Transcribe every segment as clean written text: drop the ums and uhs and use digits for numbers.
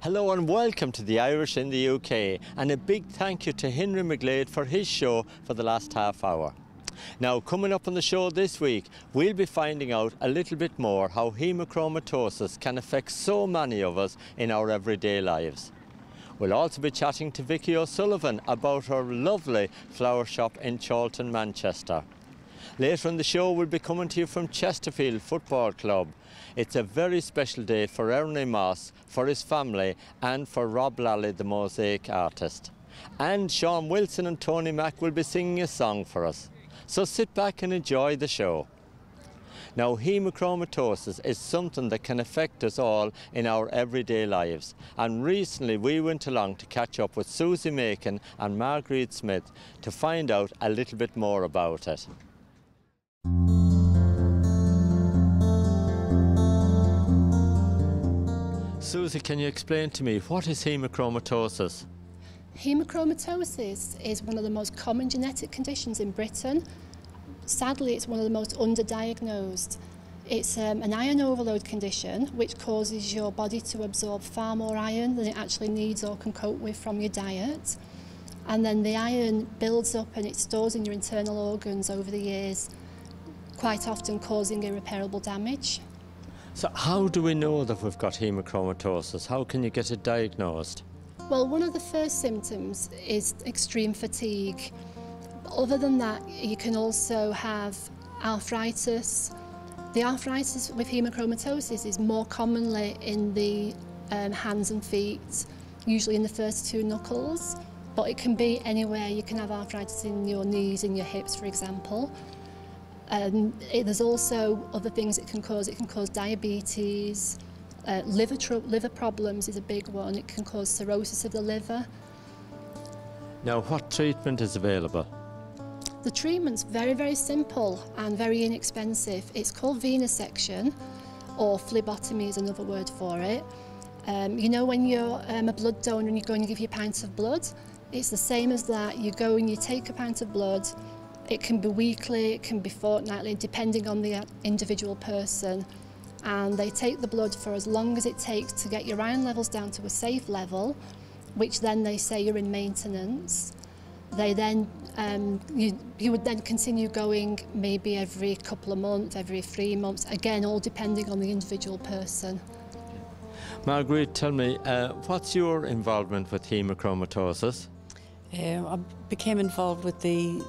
Hello and welcome to the Irish in the UK, and a big thank you to Henry McGlade for his show for the last half hour. Now, coming up on the show this week, we'll be finding out a little bit more how hemochromatosis can affect so many of us in our everyday lives. We'll also be chatting to Vicky O'Sullivan about her lovely flower shop in Chorlton, Manchester. Later in the show, we'll be coming to you from Chesterfield Football Club. It's a very special day for Ernie Moss, for his family, and for Rob Lally, the mosaic artist. And Sean Wilson and Tony Mack will be singing a song for us. So sit back and enjoy the show. Now, hemochromatosis is something that can affect us all in our everyday lives. And recently we went along to catch up with Susie Macon and Marguerite Smith to find out a little bit more about it. Susie, can you explain to me, what is hemochromatosis? Hemochromatosis is one of the most common genetic conditions in Britain. Sadly, it's one of the most underdiagnosed. It's an iron overload condition which causes your body to absorb far more iron than it actually needs or can cope with from your diet. And then the iron builds up and it stores in your internal organs over the years, quite often causing irreparable damage. So how do we know that we've got hemochromatosis? How can you get it diagnosed? Well, one of the first symptoms is extreme fatigue. Other than that, you can also have arthritis. The arthritis with hemochromatosis is more commonly in the hands and feet, usually in the first two knuckles, but it can be anywhere. You can have arthritis in your knees, in your hips, for example. There's also other things it can cause. It can cause diabetes, liver problems is a big one. It can cause cirrhosis of the liver. Now, what treatment is available? The treatment's very, very simple and very inexpensive. It's called venesection, or phlebotomy is another word for it. You know, when you're a blood donor and you go and you give your pint of blood, it's the same as that. You go and you take a pint of blood. It can be weekly, it can be fortnightly, depending on the individual person. And they take the blood for as long as it takes to get your iron levels down to a safe level, which then they say you're in maintenance. They then, you would then continue going maybe every couple of months, every 3 months, again, all depending on the individual person. Marguerite, tell me, what's your involvement with hemochromatosis? I became involved with the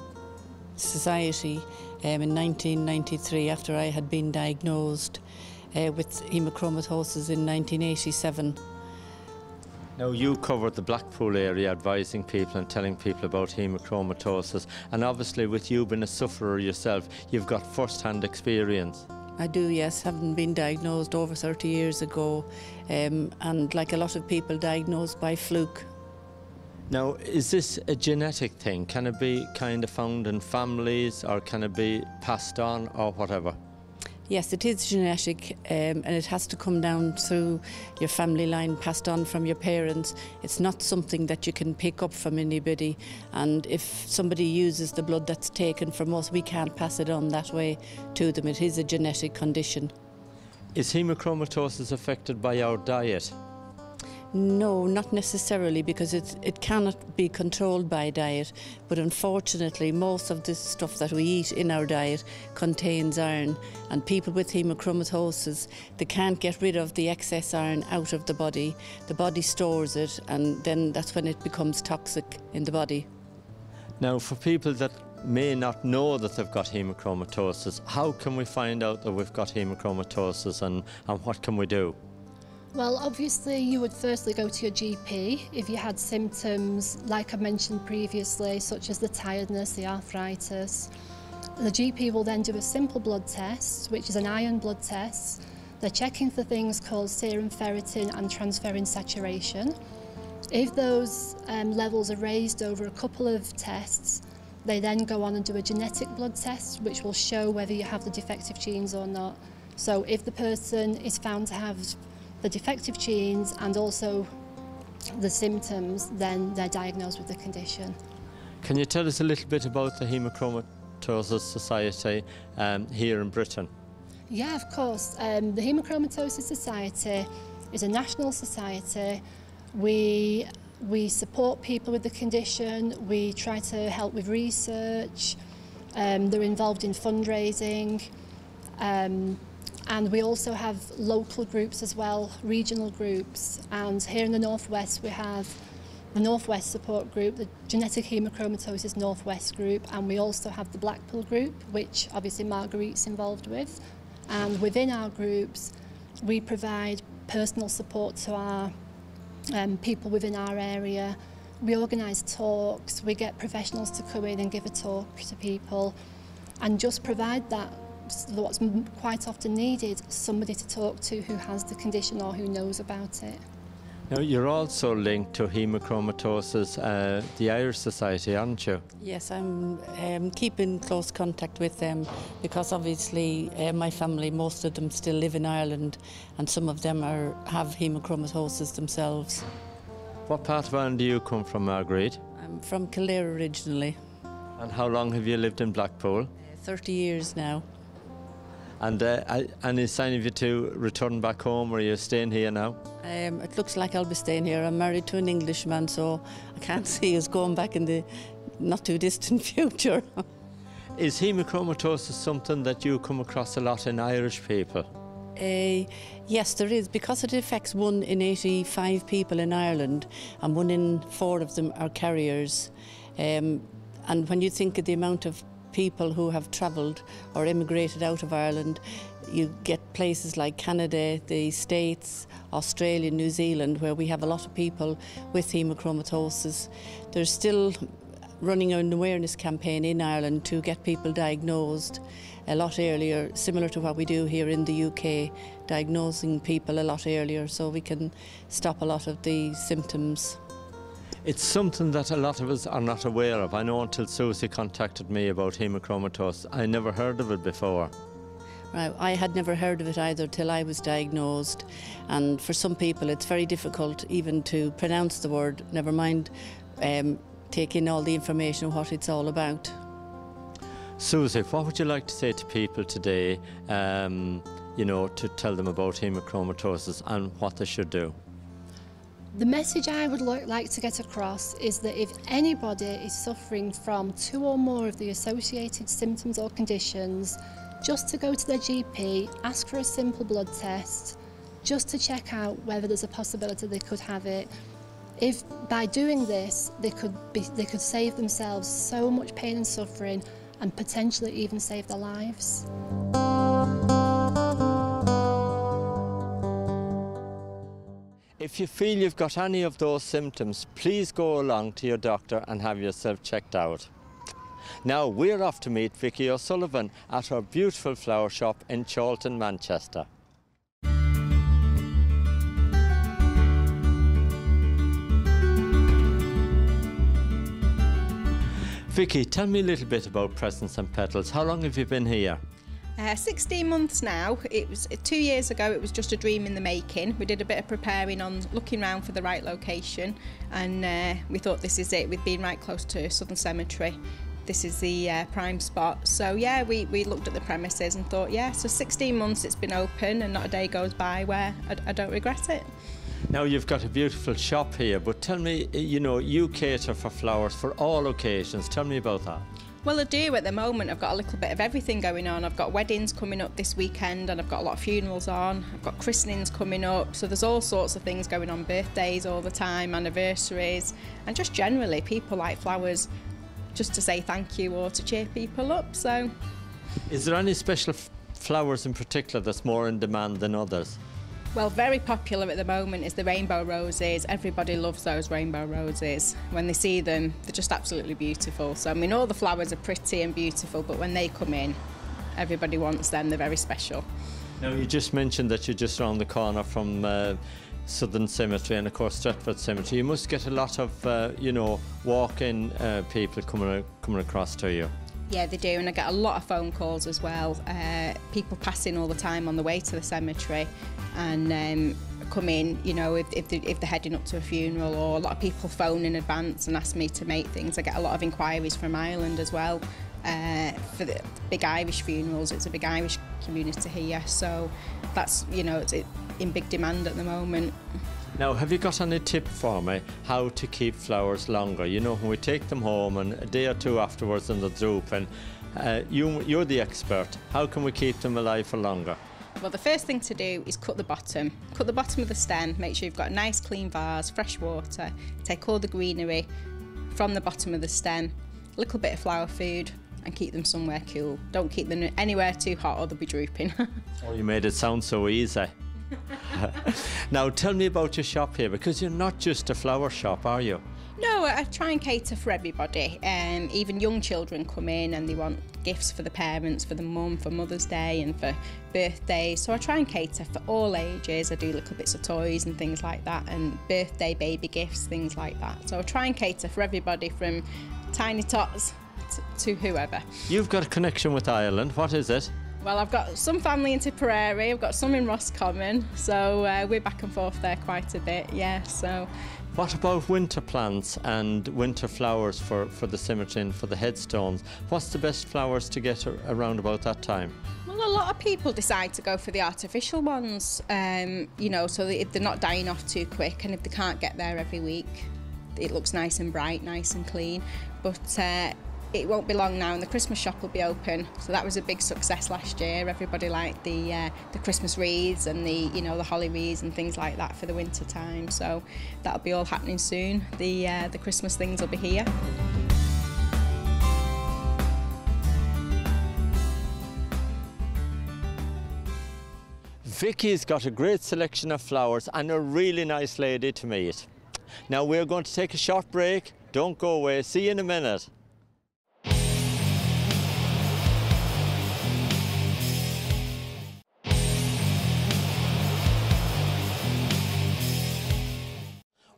Society in 1993 after I had been diagnosed with hemochromatosis in 1987. Now, you covered the Blackpool area advising people and telling people about hemochromatosis, and obviously with you being a sufferer yourself, you've got first-hand experience. I do, yes, having been diagnosed over 30 years ago, and like a lot of people, diagnosed by fluke. Now, is this a genetic thing? Can it be kind of found in families, or can it be passed on, or whatever? Yes, it is genetic, and it has to come down through your family line, passed on from your parents. It's not something that you can pick up from anybody, and if somebody uses the blood that's taken from us, we can't pass it on that way to them. It is a genetic condition. Is hemochromatosis affected by our diet? No, not necessarily, because it cannot be controlled by diet, but unfortunately most of the stuff that we eat in our diet contains iron, and people with hemochromatosis, they can't get rid of the excess iron out of the body stores it, and then that's when it becomes toxic in the body. Now, for people that may not know that they've got hemochromatosis, how can we find out that we've got hemochromatosis, and what can we do? Well, obviously you would firstly go to your GP if you had symptoms like I mentioned previously, such as the tiredness, the arthritis. The GP will then do a simple blood test, which is an iron blood test. They're checking for things called serum ferritin and transferrin saturation. If those levels are raised over a couple of tests, they then go on and do a genetic blood test, which will show whether you have the defective genes or not. So if the person is found to have the defective genes and also the symptoms, then they're diagnosed with the condition. Can you tell us a little bit about the Hemochromatosis Society here in Britain? Yeah, of course. The Hemochromatosis Society is a national society We support people with the condition, we try to help with research, they're involved in fundraising, and we also have local groups as well, regional groups, and here in the Northwest we have the Northwest Support Group, the Genetic Hemochromatosis Northwest Group, and we also have the Blackpool Group, which obviously Marguerite's involved with. And within our groups, we provide personal support to our people within our area. We organise talks, we get professionals to come in and give a talk to people, and just provide that, what's quite often needed, somebody to talk to who has the condition or who knows about it. Now, you're also linked to hemochromatosis, the Irish Society, aren't you? Yes, I'm keeping close contact with them because obviously my family, most of them still live in Ireland, and some of them have hemochromatosis themselves. What part of Ireland do you come from, Marguerite? I'm from Kildare originally. And how long have you lived in Blackpool? 30 years now. And any sign of you to return back home, or are you staying here now? It looks like I'll be staying here. I'm married to an Englishman, so I can't see us going back in the not too distant future. Is hemochromatosis something that you come across a lot in Irish people? Yes, there is, because it affects 1 in 85 people in Ireland, and 1 in 4 of them are carriers. And when you think of the amount of people who have travelled or immigrated out of Ireland, you get places like Canada, the States, Australia, New Zealand, where we have a lot of people with hemochromatosis. There's still running an awareness campaign in Ireland to get people diagnosed a lot earlier, similar to what we do here in the UK, diagnosing people a lot earlier so we can stop a lot of the symptoms. It's something that a lot of us are not aware of. I know until Susie contacted me about hemochromatosis, I never heard of it before. Right, I had never heard of it either till I was diagnosed, and for some people it's very difficult even to pronounce the word, never mind take in all the information of what it's all about. Susie, what would you like to say to people today, you know, to tell them about hemochromatosis and what they should do? The message I would like to get across is that if anybody is suffering from 2 or more of the associated symptoms or conditions, just to go to their GP, ask for a simple blood test, just to check out whether there's a possibility they could have it. If by doing this, they could save themselves so much pain and suffering, and potentially even save their lives. If you feel you've got any of those symptoms, please go along to your doctor and have yourself checked out. Now we're off to meet Vicky O'Sullivan at her beautiful flower shop in Chorlton, Manchester. Vicky, tell me a little bit about Presents and Petals. How long have you been here? 16 months now. It was 2 years ago. It was just a dream in the making. We did a bit of preparing on looking around for the right location, and we thought this is it. We'd been right close to Southern Cemetery. This is the prime spot. So yeah, we looked at the premises and thought, yeah, so 16 months it's been open and not a day goes by where I don't regret it. Now you've got a beautiful shop here, but tell me, you know, you cater for flowers for all occasions. Tell me about that. Well, I do at the moment. I've got a little bit of everything going on. I've got weddings coming up this weekend, and I've got a lot of funerals on. I've got christenings coming up, so there's all sorts of things going on, birthdays all the time, anniversaries, and just generally people like flowers just to say thank you or to cheer people up. So, is there any special flowers in particular that's more in demand than others? Well, very popular at the moment is the rainbow roses. Everybody loves those rainbow roses. When they see them, they're just absolutely beautiful. So, I mean, all the flowers are pretty and beautiful, but when they come in, everybody wants them. They're very special. Now, you just mentioned that you're just around the corner from Southern Cemetery and, of course, Stretford Cemetery. You must get a lot of, you know, walk-in people coming across to you. Yeah, they do, and I get a lot of phone calls as well. People passing all the time on the way to the cemetery and come in, you know, if they're heading up to a funeral, or a lot of people phone in advance and ask me to make things. I get a lot of inquiries from Ireland as well for the big Irish funerals. It's a big Irish community here, so that's, you know, it's in big demand at the moment. Now, have you got any tip for me how to keep flowers longer? You know, when we take them home and a day or two afterwards and they're drooping, you're the expert. How can we keep them alive for longer? Well, the first thing to do is cut the bottom. Cut the bottom of the stem, make sure you've got a nice clean vase, fresh water, take all the greenery from the bottom of the stem, a little bit of flower food, and keep them somewhere cool. Don't keep them anywhere too hot or they'll be drooping. Oh, you made it sound so easy. Now, tell me about your shop here, because you're not just a flower shop, are you? No, I try and cater for everybody. Even young children come in and they want gifts for the parents, for the mum, for Mother's Day and for birthdays. So I try and cater for all ages. I do little bits of toys and things like that, and birthday baby gifts, things like that. So I try and cater for everybody from tiny tots to whoever. You've got a connection with Ireland. What is it? Well, I've got some family in Tipperary, I've got some in Roscommon, so we're back and forth there quite a bit, yeah. So. What about winter plants and winter flowers for the cemetery and for the headstones? What's the best flowers to get around about that time? Well, a lot of people decide to go for the artificial ones, you know, so that if they're not dying off too quick and if they can't get there every week, it looks nice and bright, nice and clean. But it won't be long now and the Christmas shop will be open, so that was a big success last year. Everybody liked the Christmas wreaths and the holly wreaths and things like that for the winter time, so that'll be all happening soon. The Christmas things will be here. Vicky's got a great selection of flowers and a really nice lady to meet. Now we're going to take a short break. Don't go away. See you in a minute.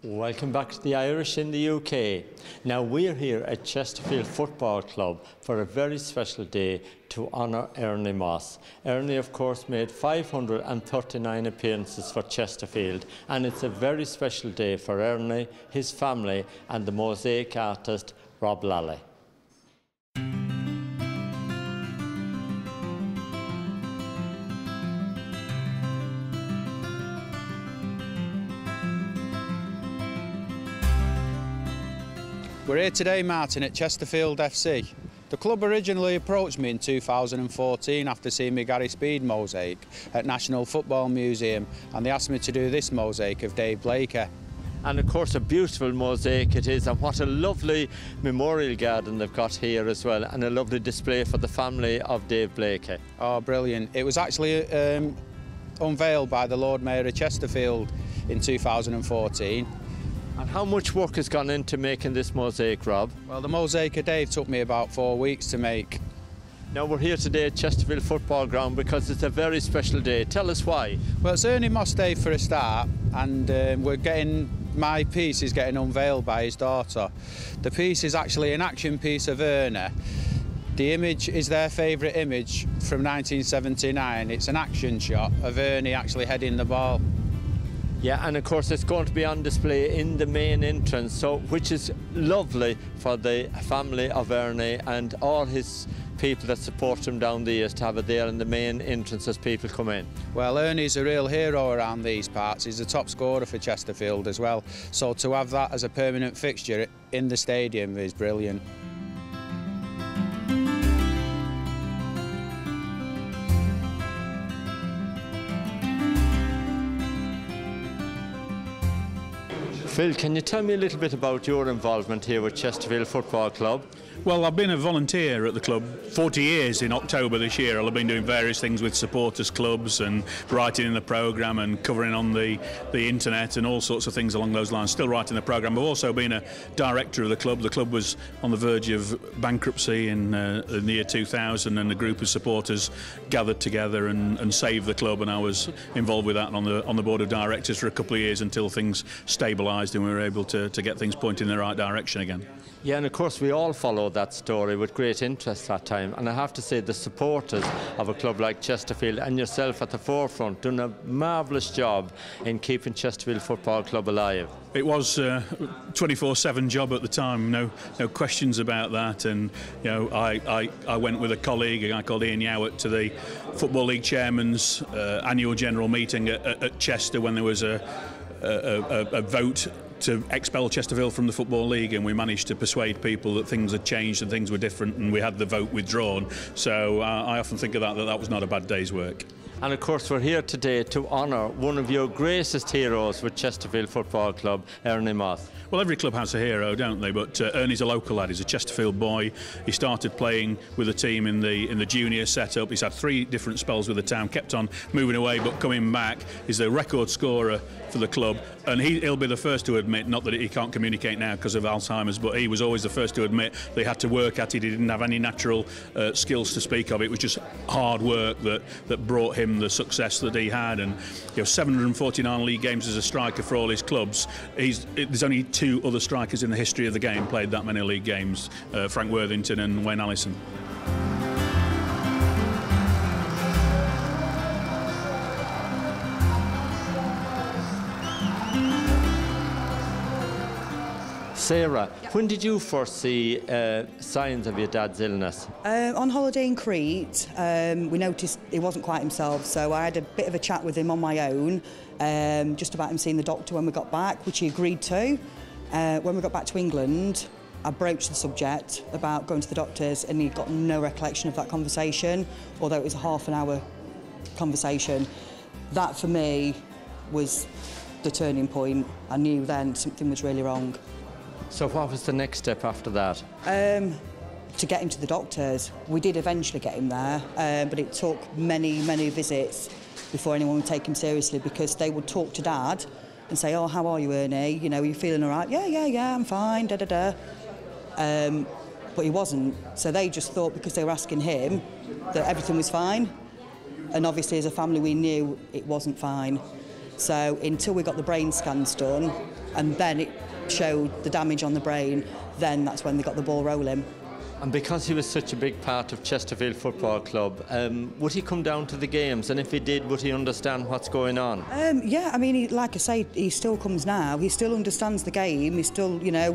Welcome back to the Irish in the UK. Now we're here at Chesterfield Football Club for a very special day to honour Ernie Moss. Ernie, of course, made 539 appearances for Chesterfield, and it's a very special day for Ernie, his family and the mosaic artist Rob Lally. We're here today, Martin, at Chesterfield FC. The club originally approached me in 2014 after seeing my Gary Speed mosaic at National Football Museum, and they asked me to do this mosaic of Dave Blakey. And of course a beautiful mosaic it is, and what a lovely memorial garden they've got here as well, and a lovely display for the family of Dave Blakey. Oh, brilliant. It was actually unveiled by the Lord Mayor of Chesterfield in 2014. And how much work has gone into making this mosaic, Rob? Well, the mosaic of Dave took me about 4 weeks to make. Now we're here today at Chesterfield Football Ground because it's a very special day. Tell us why. Well, it's Ernie Moss Day for a start, and my piece is getting unveiled by his daughter. The piece is actually an action piece of Ernie. The image is their favourite image from 1979. It's an action shot of Ernie actually heading the ball. Yeah, and of course it's going to be on display in the main entrance, so which is lovely for the family of Ernie and all his people that support him down the years to have it there in the main entrance as people come in. Well, Ernie's a real hero around these parts. He's the top scorer for Chesterfield as well, so to have that as a permanent fixture in the stadium is brilliant. Phil, can you tell me a little bit about your involvement here with Chesterfield Football Club? Well, I've been a volunteer at the club 40 years in October this year. I've been doing various things with supporters clubs and writing in the programme and covering on the internet and all sorts of things along those lines. Still writing the programme. I've also been a director of the club. The club was on the verge of bankruptcy in the year 2000, and a group of supporters gathered together and saved the club, and I was involved with that on the board of directors for a couple of years until things stabilised and we were able to get things pointing in the right direction again. Yeah, and of course we all followed that story with great interest that time, and I have to say the supporters of a club like Chesterfield and yourself at the forefront done a marvellous job in keeping Chesterfield Football Club alive. It was a 24/7 job at the time, no questions about that, and you know I went with a colleague, a guy called Ian Yowett, to the Football League Chairman's annual general meeting at Chester when there was a a vote to expel Chesterfield from the Football League, and we managed to persuade people that things had changed and things were different, and we had the vote withdrawn. So I often think of that was not a bad day's work. And of course we're here today to honour one of your greatest heroes with Chesterfield Football Club, Ernie Moss. Well, every club has a hero, don't they? But Ernie's a local lad. He's a Chesterfield boy. He started playing with the team in the junior setup. He's had 3 different spells with the town, kept on moving away, but coming back. He's a record scorer for the club, and he'll be the first to admit, not that he can't communicate now because of Alzheimer's, but he was always the first to admit they had to work at it. He didn't have any natural skills to speak of. It was just hard work that brought him the success that he had. And 749 league games as a striker for all his clubs. There's only 2 other strikers in the history of the game played that many league games, Frank Worthington and Wayne Allison. Sarah, when did you first see signs of your dad's illness? On holiday in Crete, we noticed he wasn't quite himself, so I had a bit of a chat with him on my own, just about him seeing the doctor when we got back, which he agreed to. When we got back to England, I broached the subject about going to the doctors, and he got no recollection of that conversation, although it was a half-an-hour conversation. That, for me, was the turning point. I knew then something was really wrong. So what was the next step after that? To get him to the doctors. We did eventually get him there, but it took many, many visits before anyone would take him seriously, because they would talk to Dad and say, "Oh, how are you, Ernie? You know, are you feeling all right?" Yeah, I'm fine, da-da-da. But he wasn't. So they just thought, because they were asking him, that everything was fine. And obviously, as a family, we knew it wasn't fine. So until we got the brain scans done, and then it showed the damage on the brain, then that's when they got the ball rolling. And because he was such a big part of Chesterfield Football Club, would he come down to the games? And if he did, would he understand what's going on? Yeah, I mean, like I say, he still comes now. He still understands the game. He still, you know,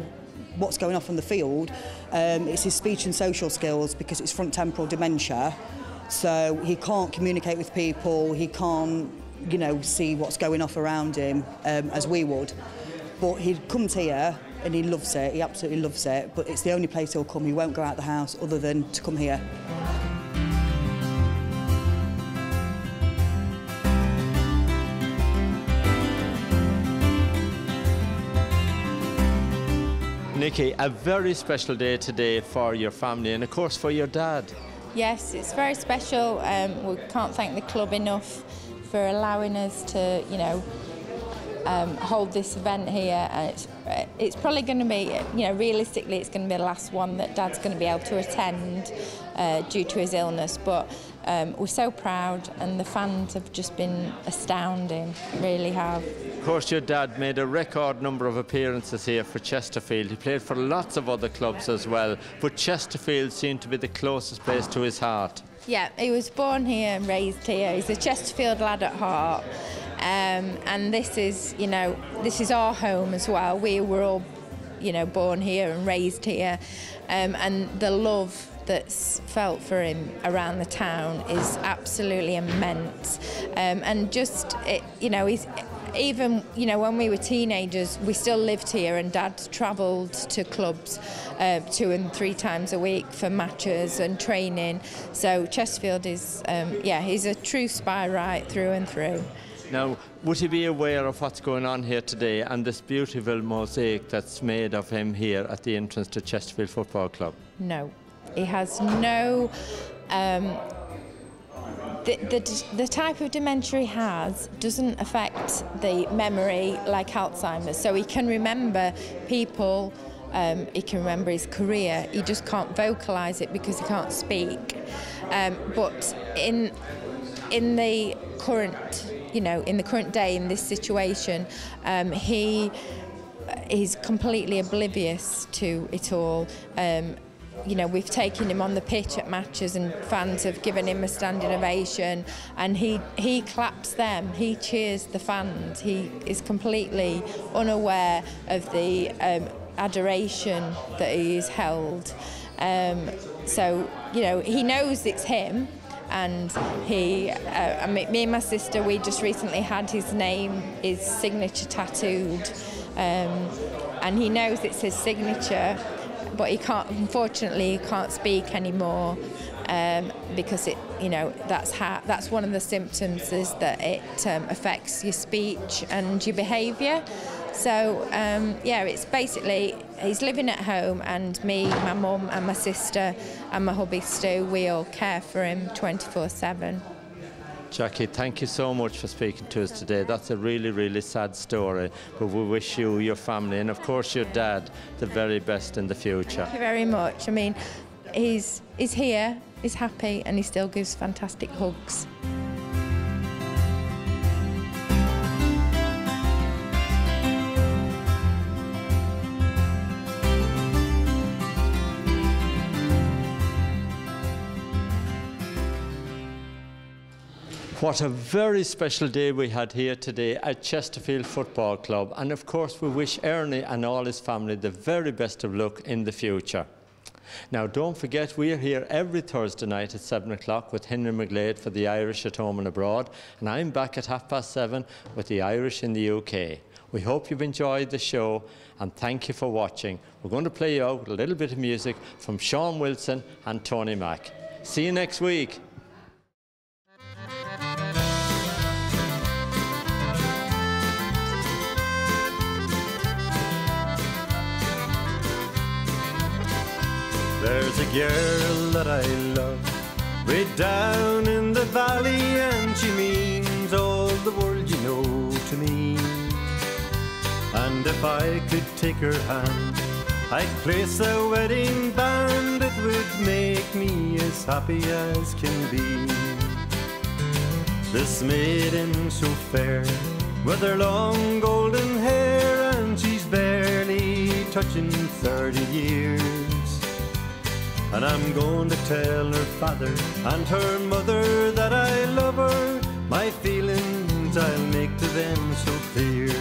what's going off on the field. It's his speech and social skills, because it's front temporal dementia. So he can't communicate with people. He can't, you know, see what's going off around him as we would. But he comes here and he loves it. He absolutely loves it. But it's the only place he'll come. He won't go out the house other than to come here. Nikki, a very special day today for your family and of course for your dad. Yes, it's very special. We can't thank the club enough for allowing us to, you know, hold this event here. It's probably going to be, you know, realistically it's going to be the last one that Dad's going to be able to attend due to his illness, but we're so proud, and the fans have just been astounding, really have. Of course, your dad made a record number of appearances here for Chesterfield. He played for lots of other clubs as well, but Chesterfield seemed to be the closest place to his heart. Yeah, he was born here and raised here. He's a Chesterfield lad at heart. And this is, you know, this is our home as well. We were all, you know, born here and raised here, and the love that's felt for him around the town is absolutely immense. And just, you know, he's even, you know, when we were teenagers, we still lived here, and Dad travelled to clubs 2 and 3 times a week for matches and training. So Chesterfield is, yeah, he's a true spy right through and through. Now, would he be aware of what's going on here today and this beautiful mosaic that's made of him here at the entrance to Chesterfield Football Club? No, he has no. The type of dementia he has doesn't affect the memory like Alzheimer's, so he can remember people. He can remember his career. He just can't vocalise it because he can't speak. But in the current, you know, in the current day, in this situation, he's completely oblivious to it all. You know, we've taken him on the pitch at matches, and fans have given him a standing ovation, and he claps them, he cheers the fans. He is completely unaware of the adoration that he is held. So, you know, he knows it's him, and me and my sister, we just recently had his signature tattooed, and he knows it's his signature, but unfortunately he can't speak anymore, because that's one of the symptoms, is that it affects your speech and your behaviour. So it's basically, he's living at home, and me, my mum and my sister and my hubby Stu, we all care for him 24/7. Jackie, thank you so much for speaking to us today. That's a really, really sad story, but we wish you, your family, and of course your dad, the very best in the future. Thank you very much. I mean, he's here, he's happy, and he still gives fantastic hugs. What a very special day we had here today at Chesterfield Football Club, and of course we wish Ernie and all his family the very best of luck in the future. Now don't forget, we are here every Thursday night at 7 o'clock with Henry McGlade for the Irish at home and abroad, and I'm back at 7:30 with the Irish in the UK. We hope you've enjoyed the show, and thank you for watching. We're going to play you out with a little bit of music from Sean Wilson and Tony Mack. See you next week. There's a girl that I love way down in the valley, and she means all the world, you know, to me. And if I could take her hand, I'd place a wedding band. It would make me as happy as can be. This maiden so fair, with her long golden hair, and she's barely touching 30 years. And I'm going to tell her father and her mother that I love her. My feelings I'll make to them so clear.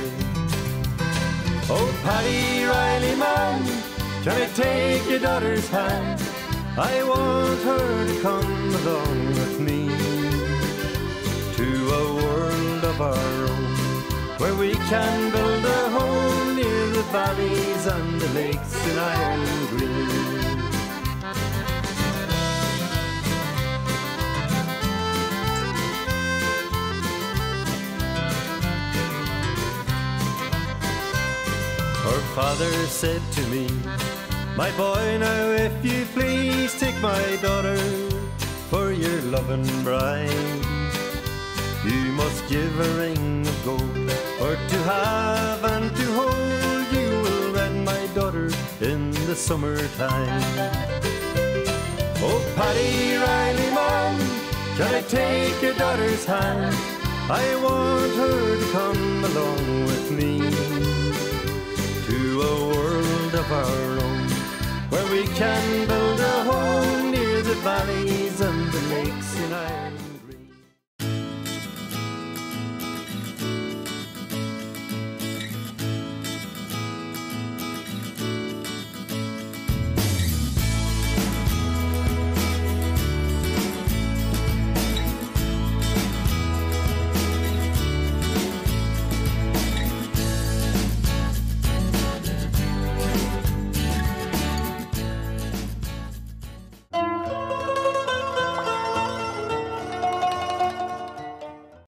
Oh, Paddy Riley, man, can I take your daughter's hand? I want her to come along with me to a world of our own, where we can build a home near the valleys and the lakes in Ireland green. Her father said to me, my boy, now if you please take my daughter for your loving bride. You must give a ring of gold, for to have and to hold. You will wed my daughter in the summertime. Oh, Paddy Riley, man, can I take your daughter's hand? I want her to come along with me to a world of our own, where we can build a home near the valleys and the lakes in Ireland.